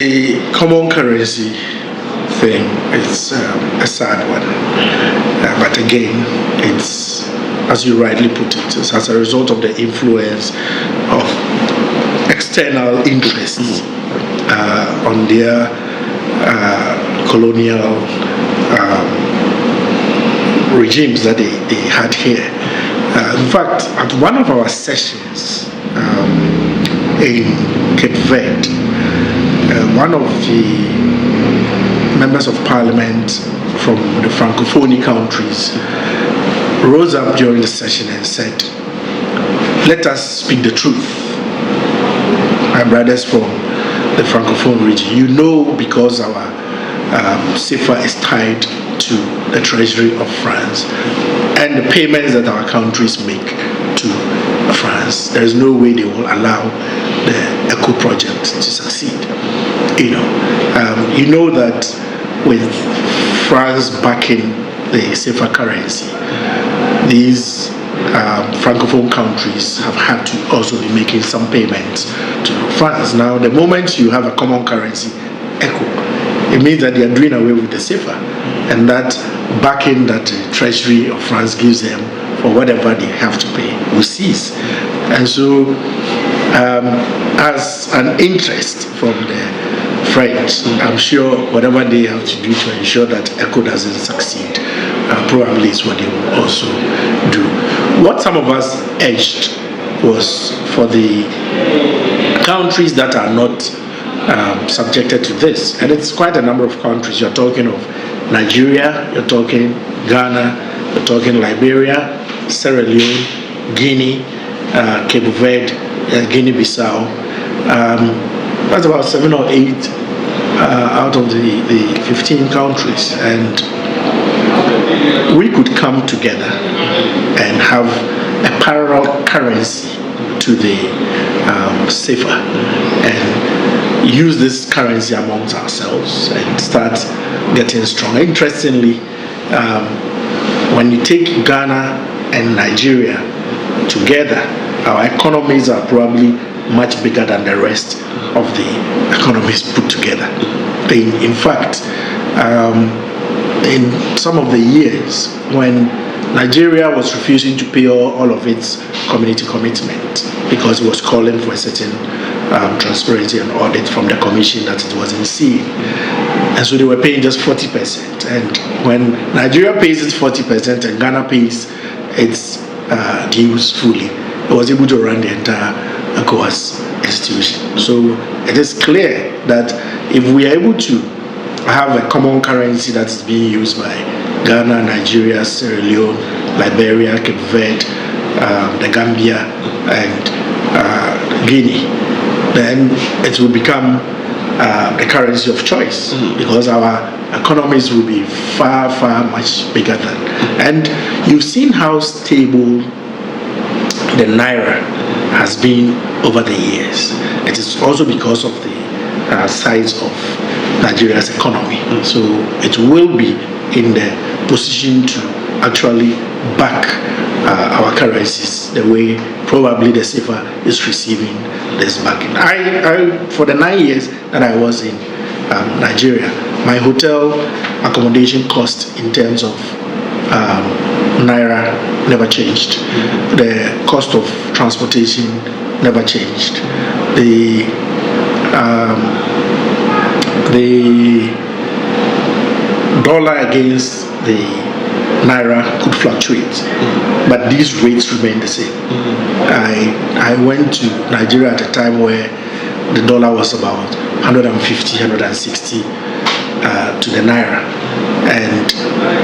The common currency thing is a sad one, but again, it's, as you rightly put it, it's as a result of the influence of external interests on their colonial regimes that they had here. In fact, at one of our sessions in Cape Verde, one of the members of parliament from the Francophone countries rose up during the session and said, "Let us speak the truth, my brothers from the Francophone region. You know, because our CFA is tied to the treasury of France and the payments that our countries make to France, there is no way they will allow the ECO project to succeed. You know that with France backing the CFA currency, these Francophone countries have had to also be making some payments to France. Now, the moment you have a common currency, ECO, it means that they are doing away with the CFA, and that backing that the treasury of France gives them for whatever they have to pay will cease. And so, as an interest from the French, I'm sure whatever they have to do to ensure that ECO doesn't succeed probably is what they will also do. What some of us urged was for the countries that are not subjected to this, and it's quite a number of countries. You're talking of Nigeria, you're talking Ghana, you're talking Liberia, Sierra Leone, Guinea, Cape Verde, Guinea-Bissau. That's about 7 or 8 out of the 15 countries, and we could come together and have a parallel currency to the CFA and use this currency amongst ourselves and start getting strong. Interestingly, when you take Ghana and Nigeria together, our economies are probably much bigger than the rest of the economies put together. In fact, in some of the years when Nigeria was refusing to pay all of its community commitment because it was calling for a certain transparency and audit from the commission that it wasn't seeing, and so they were paying just 40%. And when Nigeria pays its 40% and Ghana pays its dues fully, it was able to run the entire ECOWAS institution. So it is clear that if we are able to have a common currency that is being used by Ghana, Nigeria, Sierra Leone, Liberia, Cape Verde, the Gambia, and Guinea, then it will become the currency of choice, because our economies will be far, far much bigger than. And you've seen how stable the Naira has been over the years. It is also because of the size of Nigeria's economy. So it will be in the position to actually back our currencies the way probably the CFA is receiving this backing. I for the 9 years that I was in Nigeria, my hotel accommodation cost in terms of Naira never changed. The cost of transportation never changed. The dollar against the Naira could fluctuate, but these rates remain the same. I went to Nigeria at a time where the dollar was about 150, 160 to the Naira, and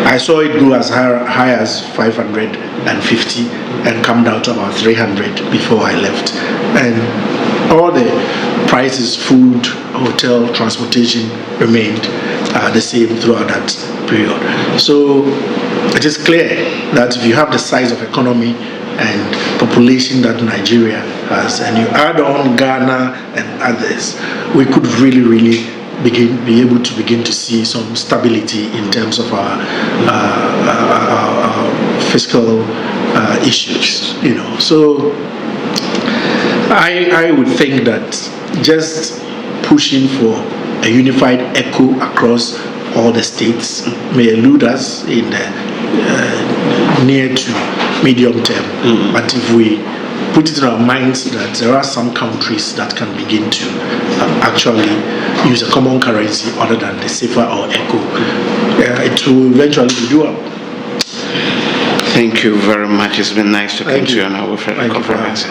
I saw it go as high as 550 and come down to about 300 before I left. And all the prices, food, hotel, transportation remained the same throughout that period. So it is clear that if you have the size of economy and population that Nigeria has, and you add on Ghana and others, we could really be able to begin to see some stability in terms of our fiscal issues. So I would think that just pushing for a unified ECO across all the states may elude us in the near to medium term. But if we put it in our minds that there are some countries that can begin to actually use a common currency other than the CFA or ECO, it will eventually be doable. Thank you very much. It's been nice talking to you on our Fredrick conference.